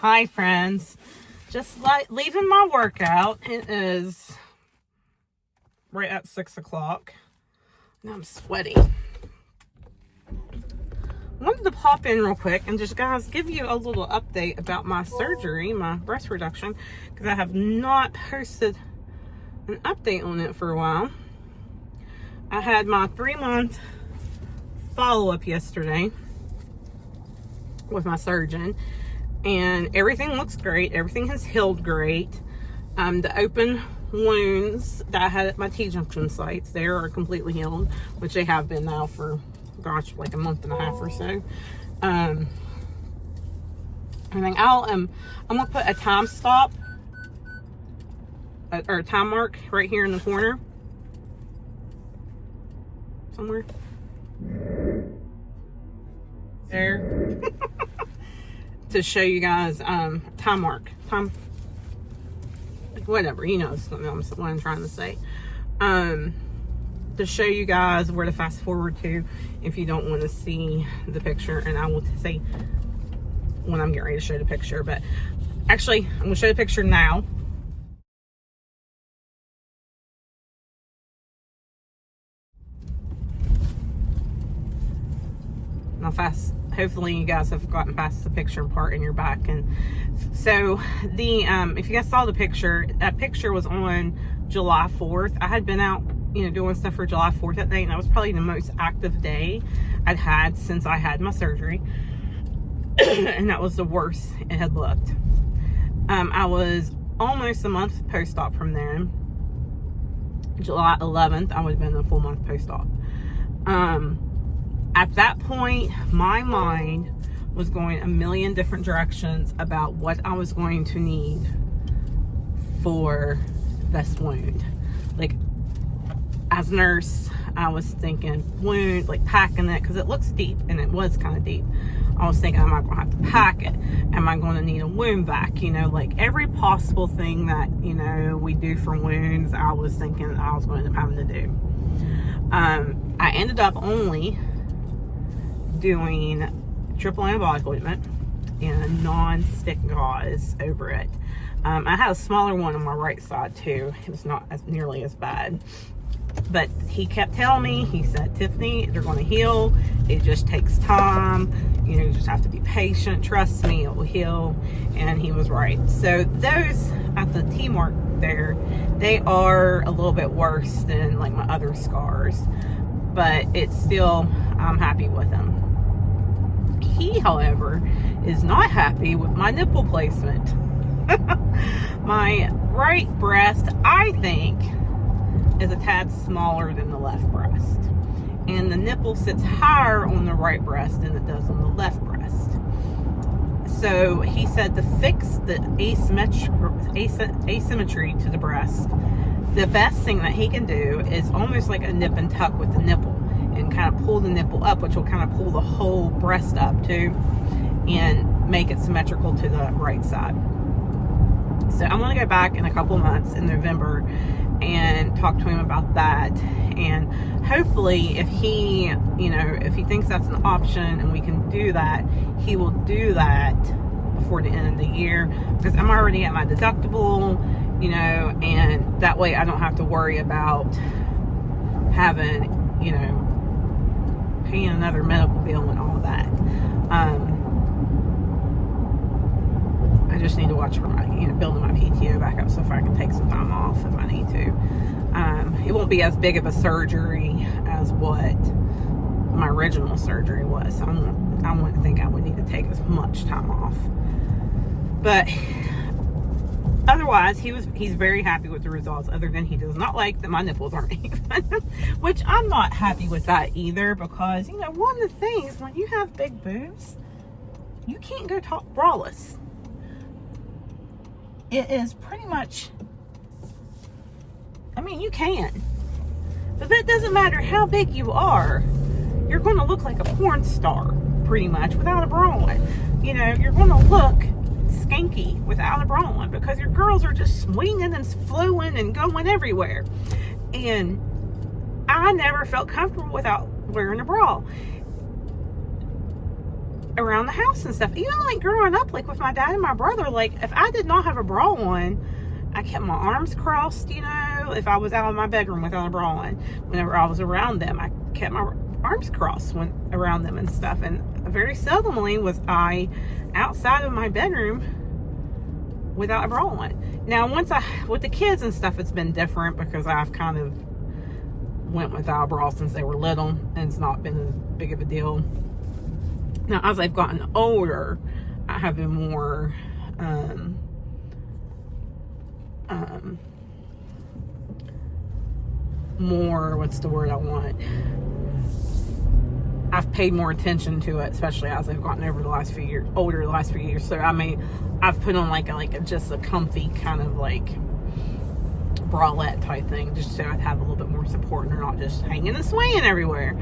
Hi friends, just leaving my workout. It is right at 6 o'clock. Now I'm sweaty. Wanted to pop in real quick and just give you a little update about my surgery, my breast reduction, because I have not posted an update on it for a while. I had my 3-month follow-up yesterday with my surgeon, and everything looks great. Everything has healed great. The open wounds that I had at my T-junction sites, they are completely healed, which they have been now for, gosh, like a month and a half or so. I think I'm gonna put a time stop or a time mark right here in the corner somewhere there. To show you guys time mark, whatever, you know what I'm trying to say, to show you guys where to fast forward to if you don't want to see the picture. And I will say when I'm getting ready to show the picture, but actually I'm gonna show the picture now. Now hopefully you guys have gotten past the picture part in your back. And so the if you guys saw the picture, that picture was on July 4th. I had been out, doing stuff for July 4th that day, and that was probably the most active day I'd had since I had my surgery. And that was the worst it had looked. I was almost a month post-op from then. July 11th, I would have been a full month post-op. At that point, my mind was going a million different directions about what I was going to need for this wound. Like, as a nurse, I was thinking wound, like packing it, because it looks deep, and it was kind of deep. I was thinking, am I going to have to pack it? Am I going to need a wound vac? Like every possible thing that, we do for wounds, I was thinking I was going to end up having to do. I ended up only doing triple antibiotic ointment and non-stick gauze over it. I had a smaller one on my right side too. It was not nearly as bad, but he kept telling me, he said, Tiffany, they're going to heal. It just takes time. You just have to be patient. Trust me, it will heal. And he was right. So those at the T mark there, they are a little bit worse than like my other scars, but it's still, I'm happy with them. He, however, is not happy with my nipple placement. My right breast, I think, is a tad smaller than the left breast. And the nipple sits higher on the right breast than it does on the left breast. So he said to fix the asymmetry to the breast, the best thing that he can do is almost like a nip and tuck with the nipple, and kind of pull the nipple up, which will kind of pull the whole breast up too, and make it symmetrical to the right side. So I'm going to go back in a couple months in November and talk to him about that. And hopefully if he, if he thinks that's an option and we can do that, he will do that before the end of the year, because I'm already at my deductible, and that way I don't have to worry about having, paying another medical bill and all of that. I just need to watch for my, building my PTO back up so if I can take some time off if I need to. It won't be as big of a surgery as what my original surgery was. So I wouldn't think I would need to take as much time off. But otherwise, he's very happy with the results, other than he does not like that my nipples aren't even. Which I'm not happy with that either, because, one of the things, when you have big boobs, you can't go braless. It is pretty much, you can. But that doesn't matter how big you are. You're going to look like a porn star, pretty much, without a bra on. You're going to look skanky without a bra on, because your girls are just swinging and flowing and going everywhere. And I never felt comfortable without wearing a bra. around the house and stuff. Even like growing up, like with my dad and my brother, like if I did not have a bra on, I kept my arms crossed, you know. If I was out of my bedroom without a bra on, whenever I was around them, I kept my arms crossed when around them and stuff. And very seldomly was I outside of my bedroom without a bra on. Now, with the kids and stuff, it's been different because I've kind of went without a bra since they were little, and it's not been as big of a deal. Now, as I've gotten older, I have been more, what's the word I want? I've paid more attention to it, especially as I've gotten older the last few years. So I mean, I've put on just a comfy kind of like bralette type thing, just so I'd have a little bit more support and they're not just hanging and swaying everywhere.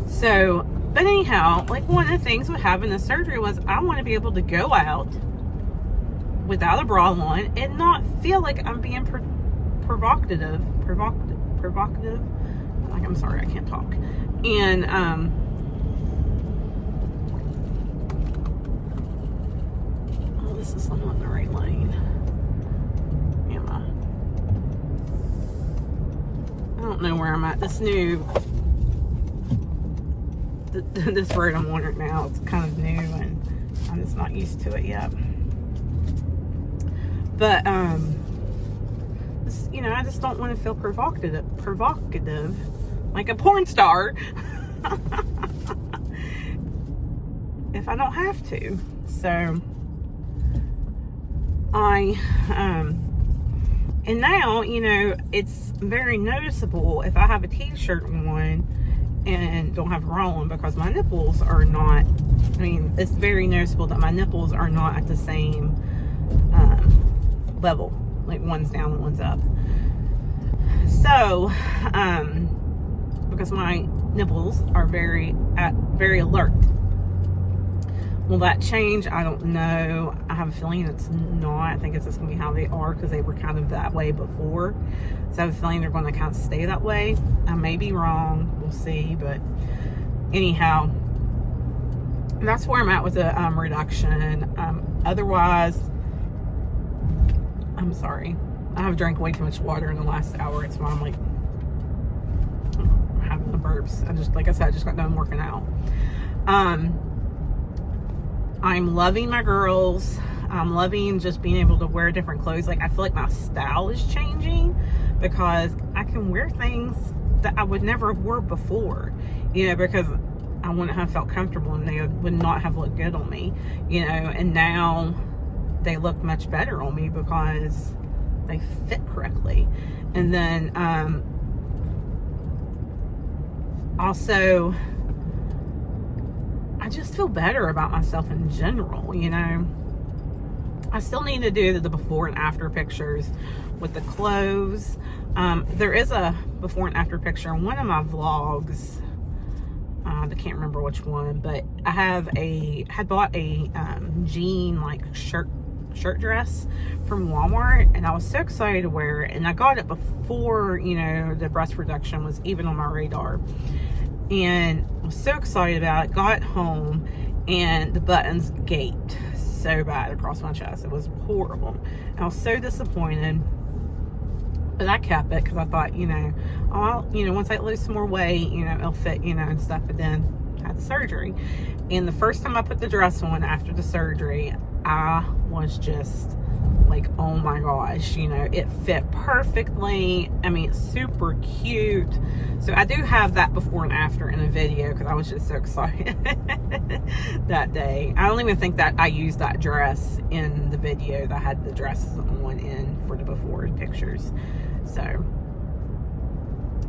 So, but anyhow, like one of the things with having the surgery was I want to be able to go out without a bra on and not feel like I'm being provocative. Like, I'm sorry, I can't talk. And oh, this is not in the right lane. Am I don't know where I'm at. This road I'm on right now, it's kind of new and I'm just not used to it yet. But you know, I just don't want to feel provocative like a porn star if I don't have to. So and now, you know, it's very noticeable if I have a t-shirt on and don't have a bra on, because my nipples are not, I mean, it's very noticeable that my nipples are not at the same level, like one's down and one's up. So because my nipples are very alert. Will that change? I don't know. I have a feeling it's not. I think it's just going to be how they are, because they were kind of that way before. So I have a feeling they're going to kind of stay that way. I may be wrong. We'll see. But anyhow, that's where I'm at with the reduction. Otherwise, I'm sorry. I have drank way too much water in the last hour. It's why I'm like having the burps. Like I said, I just got done working out. I'm loving my girls. I'm loving just being able to wear different clothes. Like, I feel like my style is changing because I can wear things that I would never have worn before, you know, because I wouldn't have felt comfortable and they would not have looked good on me, you know. And now they look much better on me because they fit correctly. And then also, I just feel better about myself in general, you know. I still need to do the before and after pictures with the clothes. There is a before and after picture in one of my vlogs. I can't remember which one, but I had bought a jean like shirt dress from Walmart, and I was so excited to wear it, and I got it before, you know, the breast reduction was even on my radar. And I was so excited about it. Got home and the buttons gaped so bad across my chest. It was horrible. I was so disappointed, but I kept it because I thought, you know, once I lose some more weight, you know, it'll fit, you know, and stuff. But then I had the surgery, and the first time I put the dress on after the surgery, I was just like, oh my gosh, you know, it fit perfectly. I mean, it's super cute. So I do have that before and after in a video because I was just so excited that day. I don't even think that I used that dress in the video that I had the dresses on in for the before pictures. So,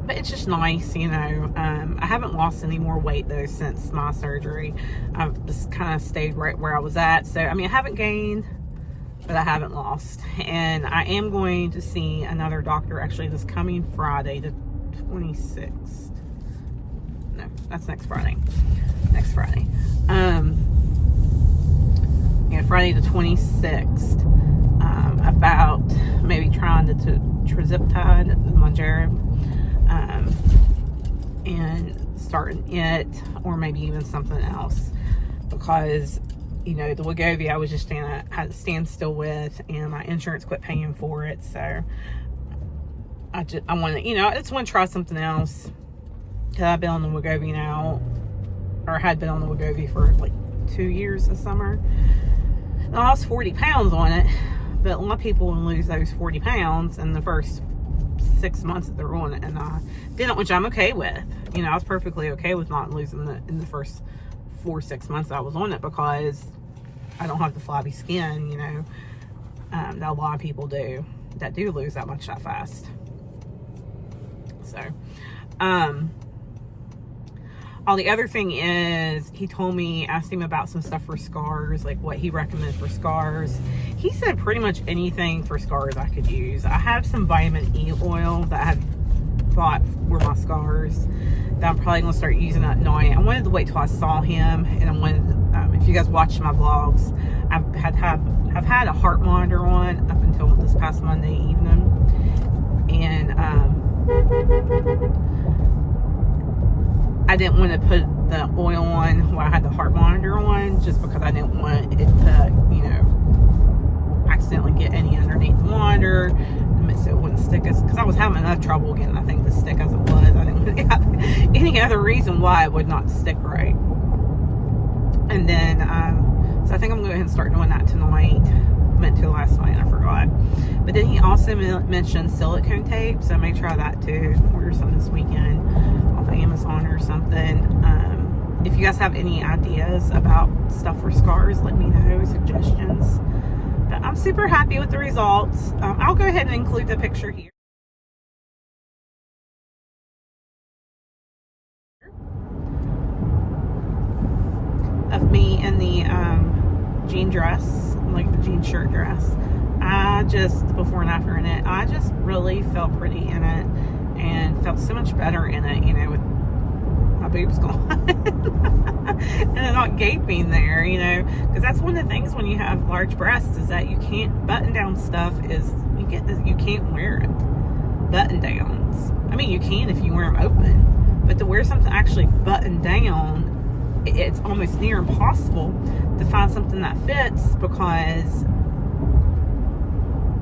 but it's just nice, you know. I haven't lost any more weight though since my surgery. I've just kind of stayed right where I was at. So, I mean, I haven't gained, but I haven't lost. And I am going to see another doctor actually this coming Friday, the 26th. No, that's next Friday. Next Friday. Yeah, Friday the 26th. About maybe trying the triziptide, the Mounjaro. And starting it, or maybe even something else, because the Wegovy I was just had to stand still with, and my insurance quit paying for it. So I want to, I just want to try something else, because I've been on the Wegovy now, or had been on the Wegovy for like 2 years this summer. And I lost 40 pounds on it, but a lot of people will lose those 40 pounds in the first 6 months that they're on it, and I didn't, which I'm okay with. I was perfectly okay with not losing in the first 4-6 months I was on it, because I don't have the flabby skin, that a lot of people do that do lose that much that fast. So, the other thing is, he told me, asked him about some stuff for scars, like what he recommended for scars. He said pretty much anything for scars I could use. I have some vitamin E oil that I had bought for my scars that I'm probably going to start using at night. I wanted to wait till I saw him, and I wanted, if you guys watch my vlogs, I've had a heart monitor on up until this past Monday evening, and I didn't want to put the oil on while I had the heart monitor on, just because I didn't want it to, accidentally get any underneath the monitor, so it wouldn't stick us, because I was having enough trouble getting that thing to stick as it was. I didn't really have any other reason why it would not stick right. And then, so I think I'm going to go ahead and start doing that tonight. I meant to last night, I forgot. But then he also mentioned silicone tape, so I may try that too. Order some this weekend off Amazon or something. If you guys have any ideas about stuff for scars, let me know, suggestions. But I'm super happy with the results. I'll go ahead and include the picture here of me in the jean dress, like the jean shirt dress. I just, before and after in it, I just really felt pretty in it, and felt so much better in it, with my boobs gone and they're not gaping there, because that's one of the things when you have large breasts, is that you can't button down stuff, you can't wear it button downs. I mean, you can if you wear them open, but to wear something actually buttoned down, it's almost near impossible to find something that fits, because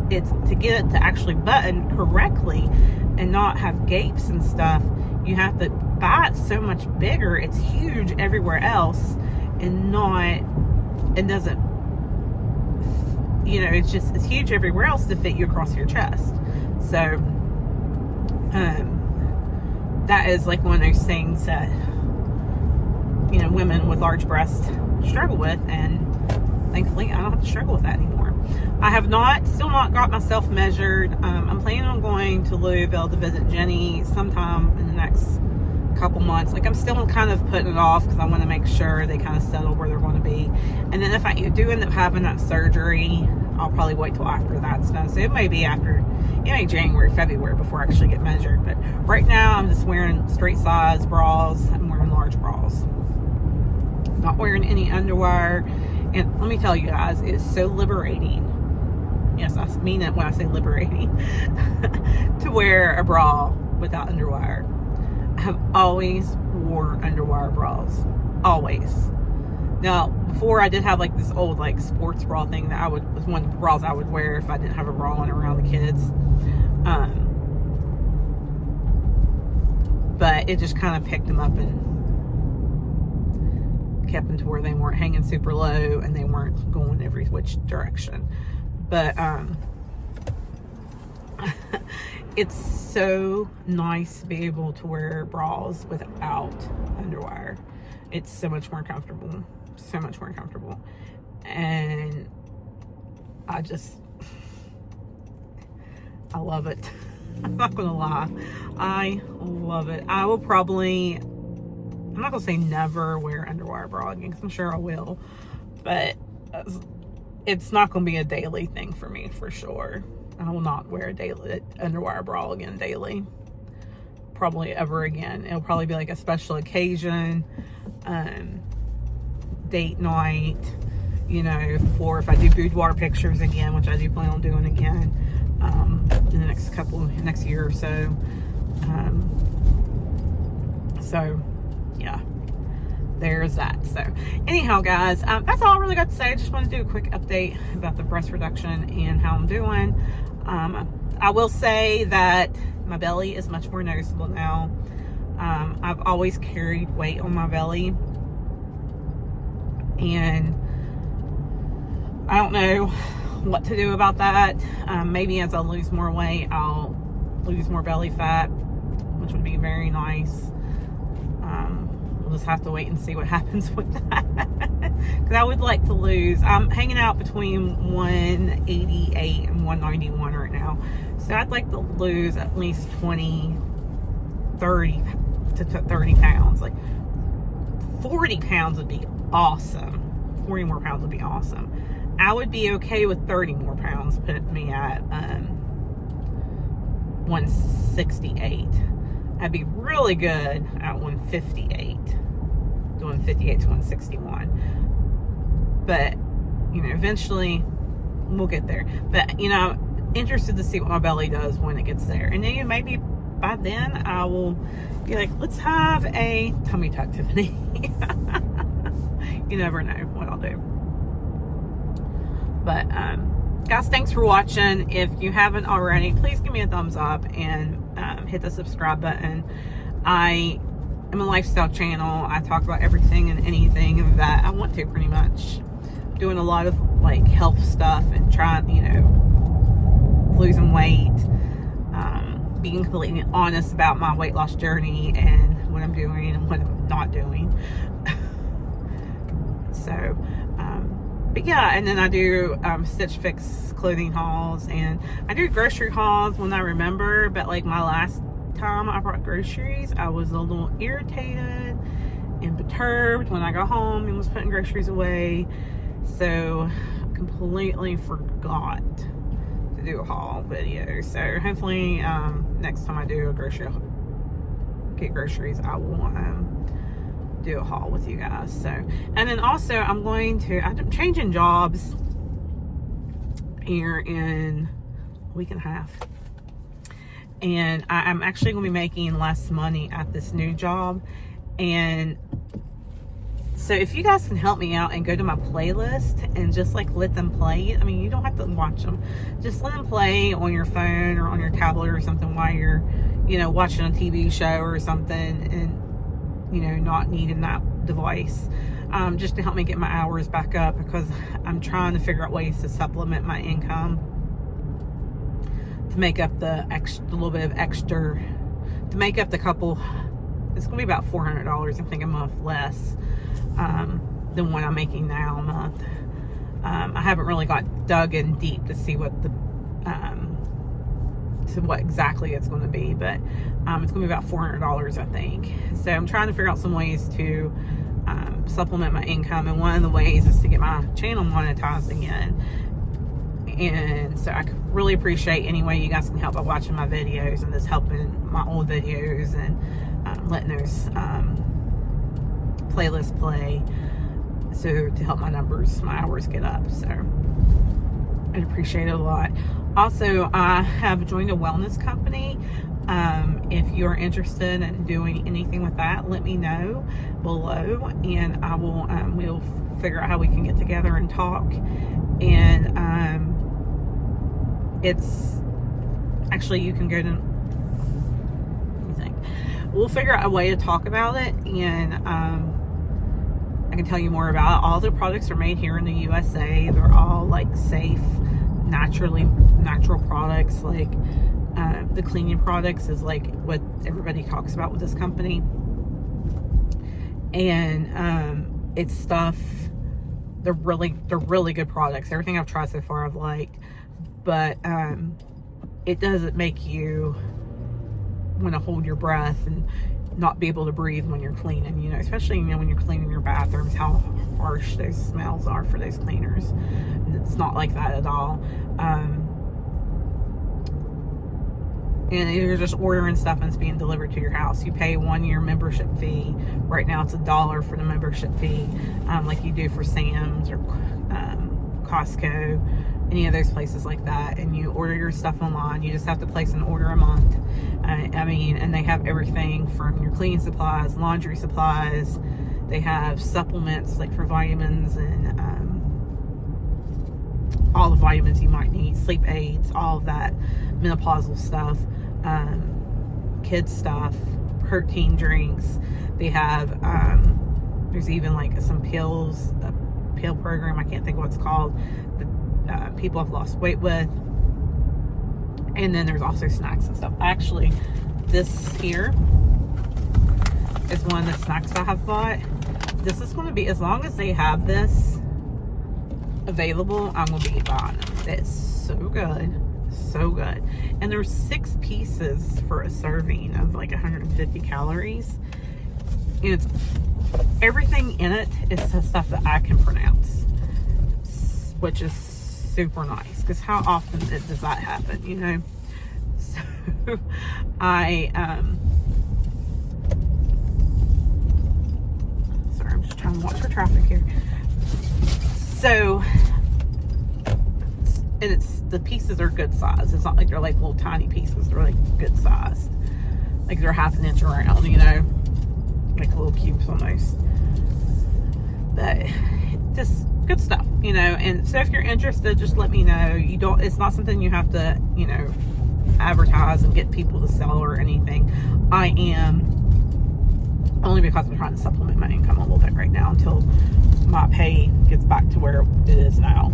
it's, to get it to actually button correctly and not have gapes and stuff, you have to buy it so much bigger. It's huge everywhere else, and it doesn't, it's huge everywhere else to fit you across your chest. So that is like one of those things that women with large breasts struggle with, and thankfully I don't have to struggle with that anymore. I have still not got myself measured. I'm planning on going to Louisville to visit Jenny sometime in the next couple months. Like, I'm still kind of putting it off, because I want to make sure they kind of settle where they're going to be. And then if I do end up having that surgery, I'll probably wait till after that's done. So it may be January, February before I actually get measured. But right now I'm just wearing straight size bras. I'm wearing large bras. Not wearing any underwear. And let me tell you guys, it's so liberating. Yes, I mean it when I say liberating. To wear a bra without underwear. I have always wore underwire bras. Always. Now, before I did have like this old like sports bra thing that was one of the bras I would wear if I didn't have a bra on around the kids. But it just kind of picked them up and kept them to where they weren't hanging super low and they weren't going every which direction. But it's so nice to be able to wear bras without underwire. It's so much more comfortable. So much more comfortable. And I love it. I'm not gonna lie. I love it. I will probably, I'm not gonna say never wear underwire bra again, because I'm sure I will, but it's not gonna be a daily thing for me for sure. I will not wear a daily underwire bra again daily, probably ever again. It'll probably be like a special occasion, date night, for if I do boudoir pictures again, which I do plan on doing again in the next year or so. So yeah, there's that. So anyhow, guys, that's all I really got to say. I just wanted to do a quick update about the breast reduction and how I'm doing. I will say that my belly is much more noticeable now. I've always carried weight on my belly, and I don't know what to do about that. Maybe as I lose more weight, I'll lose more belly fat, which would be very nice. We'll just have to wait and see what happens with that. Because I would like to lose. I'm hanging out between 188 and 191 right now. So I'd like to lose at least 30 to 30 pounds. Like 40 pounds would be awesome. 40 more pounds would be awesome. I would be okay with 30 more pounds, put me at 168. I'd be really good at 158, doing 58 to 161. But, you know, eventually we'll get there. But, you know, I'm interested to see what my belly does when it gets there. And then maybe by then I will be like, let's have a tummy tuck, Tiffany. You never know what I'll do. But, guys, thanks for watching. If you haven't already, please give me a thumbs up and hit the subscribe button. I am a lifestyle channel. I talk about everything and anything that I want to, pretty much. Doing a lot of like health stuff and trying, you know, losing weight, being completely honest about my weight loss journey and what I'm doing and what I'm not doing. So, but yeah, and then I do Stitch Fix clothing hauls, and I do grocery hauls when I remember. But like my last time I brought groceries, I was a little irritated and perturbed when I got home and was putting groceries away. So I completely forgot to do a haul video. So hopefully next time I do a get groceries, I will do a haul with you guys. So, and then also I'm changing jobs here in a week and a half, and I'm actually going to be making less money at this new job. And so if you guys can help me out and go to my playlist and just like let them play, I mean, you don't have to watch them, just let them play on your phone or on your tablet or something while you're, you know, watching a TV show or something, and you know, not needing that device, just to help me get my hours back up, because I'm trying to figure out ways to supplement my income to make up the little bit of extra, to make up the couple. It's gonna be about $400, I think, a month less than what I'm making now a month. I haven't really got dug in deep to see what what exactly it's going to be, but it's going to be about $400, I think. So I'm trying to figure out some ways to supplement my income, and one of the ways is to get my channel monetized again. And so I really appreciate any way you guys can help by watching my videos and just helping my old videos and letting those playlists play, so to help my hours get up. So I appreciate it a lot. Also, I have joined a wellness company. If you're interested in doing anything with that, let me know below, and I will we'll figure out how we can get together and talk. And it's actually, you can go to, let me think, we'll figure out a way to talk about it, and I can tell you more about it. All the products are made here in the USA. They're all like safe, natural products. Like the cleaning products is like what everybody talks about with this company, and it's stuff. They're really good products. Everything I've tried so far I've liked, but it doesn't make you want to hold your breath and not be able to breathe when you're cleaning, you know, especially, you know, when you're cleaning your bathrooms, how harsh those smells are for those cleaners. And it's not like that at all. And you're just ordering stuff and it's being delivered to your house. You pay 1 year membership fee. Right now it's $1 for the membership fee, like you do for Sam's or Costco. any of those places like that, and you order your stuff online. You just have to place an order a month. I mean, and they have everything from your cleaning supplies, laundry supplies. They have supplements like for vitamins and all the vitamins you might need, sleep aids, all of that, menopausal stuff, kids stuff, protein drinks. They have, there's even like some pills, a pill program, I can't think of what it's called, that people have lost weight with. And then there's also snacks and stuff. Actually, this here is one of the snacks I have bought. This is going to be, as long as they have this available, I'm going to be buying them. It's so good. So good. And there's 6 pieces for a serving of like 150 calories. And it's, everything in it is the stuff that I can pronounce, which is super nice, because how often does that happen, you know? So sorry, I'm just trying to watch for traffic here. So, and it's, the pieces are good size. It's not like they're like little tiny pieces. They're like good size. Like they're half an inch around, you know? Like little cubes almost. But just good stuff, you know? And so if you're interested, just let me know. You don't, it's not something you have to, you know, advertise and get people to sell or anything. I am, only because I'm trying to supplement my income a little bit right now until my pay gets back to where it is now.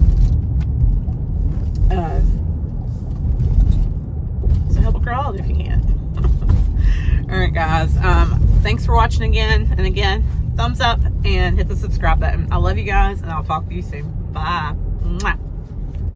So help a girl out if you can. Alright guys, thanks for watching again, and again, thumbs up and hit the subscribe button. I love you guys, and I'll talk to you soon. Bye. Mwah.